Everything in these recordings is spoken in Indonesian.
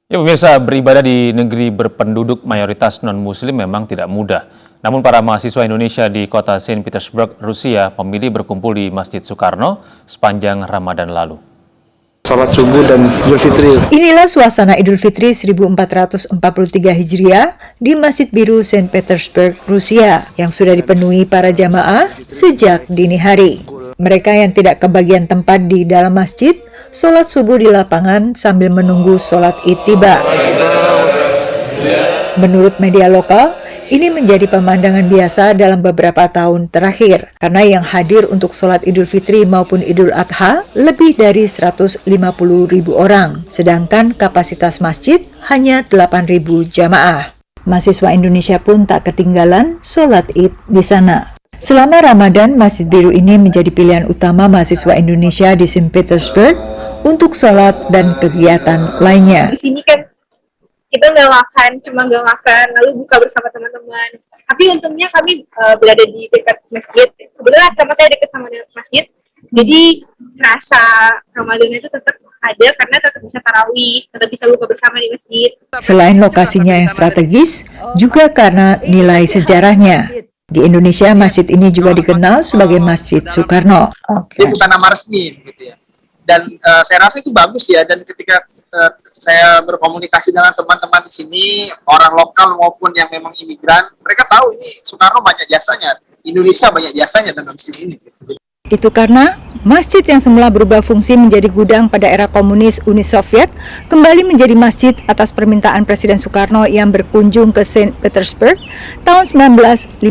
Ya pemirsa, beribadah di negeri berpenduduk mayoritas non-muslim memang tidak mudah. Namun para mahasiswa Indonesia di kota Saint Petersburg, Rusia memilih berkumpul di Masjid Soekarno sepanjang Ramadan lalu. Salat subuh dan Idul Fitri. Inilah suasana Idul Fitri 1443 Hijriah di Masjid Biru Saint Petersburg, Rusia yang sudah dipenuhi para jamaah sejak dini hari. Mereka yang tidak kebagian tempat di dalam masjid, sholat subuh di lapangan sambil menunggu sholat Id tiba. Menurut media lokal, ini menjadi pemandangan biasa dalam beberapa tahun terakhir, karena yang hadir untuk sholat Idul Fitri maupun Idul Adha lebih dari 150.000 orang, sedangkan kapasitas masjid hanya 8.000 jamaah. Mahasiswa Indonesia pun tak ketinggalan sholat Id di sana. Selama Ramadan, Masjid Biru ini menjadi pilihan utama mahasiswa Indonesia di Saint Petersburg untuk sholat dan kegiatan lainnya. Di sini kan kita cuma nggak makan, lalu buka bersama teman-teman. Tapi untungnya kami berada di dekat masjid. Kebetulan sama saya dekat sama masjid, jadi rasa Ramadan itu tetap ada karena tetap bisa tarawih, tetap bisa buka bersama di masjid. Selain lokasinya yang strategis, juga karena nilai sejarahnya. Di Indonesia, masjid ini juga dikenal sebagai Masjid Soekarno. Dia bukan nama resmi, gitu ya. Dan saya rasa itu bagus ya. Dan ketika saya berkomunikasi dengan teman-teman di sini, orang lokal maupun yang memang imigran, mereka tahu ini Soekarno banyak jasanya, Indonesia banyak jasanya dalam sini ini. Itu karena masjid yang semula berubah fungsi menjadi gudang pada era komunis Uni Soviet kembali menjadi masjid atas permintaan Presiden Soekarno yang berkunjung ke Saint Petersburg tahun 1956.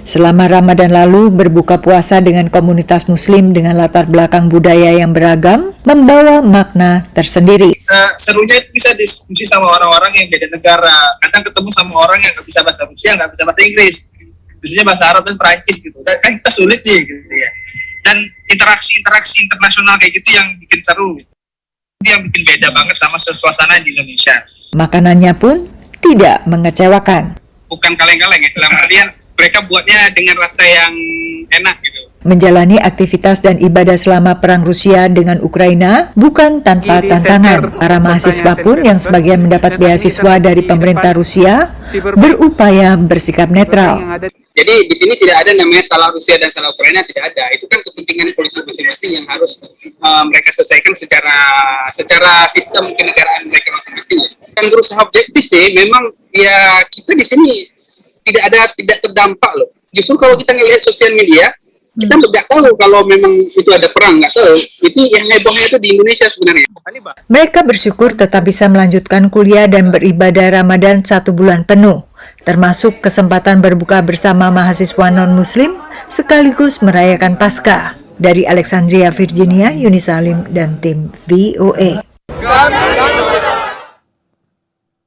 Selama Ramadan lalu, berbuka puasa dengan komunitas muslim dengan latar belakang budaya yang beragam membawa makna tersendiri. Serunya itu bisa diskusi sama orang-orang yang beda negara. Kadang ketemu sama orang yang nggak bisa bahasa Rusia, nggak bisa bahasa Inggris. Biasanya bahasa Arab dan Perancis gitu. Dan kan kita sulit nih gitu ya. Dan interaksi internasional kayak gitu yang bikin seru. Itu yang bikin beda banget sama suasana di Indonesia. Makanannya pun tidak mengecewakan. Bukan kaleng-kaleng ya, dalam artian mereka buatnya dengan rasa yang enak gitu. Menjalani aktivitas dan ibadah selama Perang Rusia dengan Ukraina bukan tanpa tantangan. Para mahasiswa pun yang sebagian mendapat beasiswa dari pemerintah Rusia berupaya bersikap netral. Jadi di sini tidak ada namanya salah Rusia dan salah Ukraina, tidak ada. Itu kan kepentingan politik masing-masing yang harus mereka selesaikan secara sistem kenegaraan mereka masing-masing. Yang berusaha objektif sih, memang ya kita di sini tidak terdampak loh. Justru kalau kita ngelihat sosial media, kita nggak tahu kalau memang itu ada perang, nggak tahu. Itu yang hebohnya itu di Indonesia sebenarnya. Mereka bersyukur tetap bisa melanjutkan kuliah dan beribadah Ramadan 1 bulan penuh, termasuk kesempatan berbuka bersama mahasiswa non-muslim sekaligus merayakan Paskah. Dari Alexandria, Virginia, Yuni Salim dan tim VOA.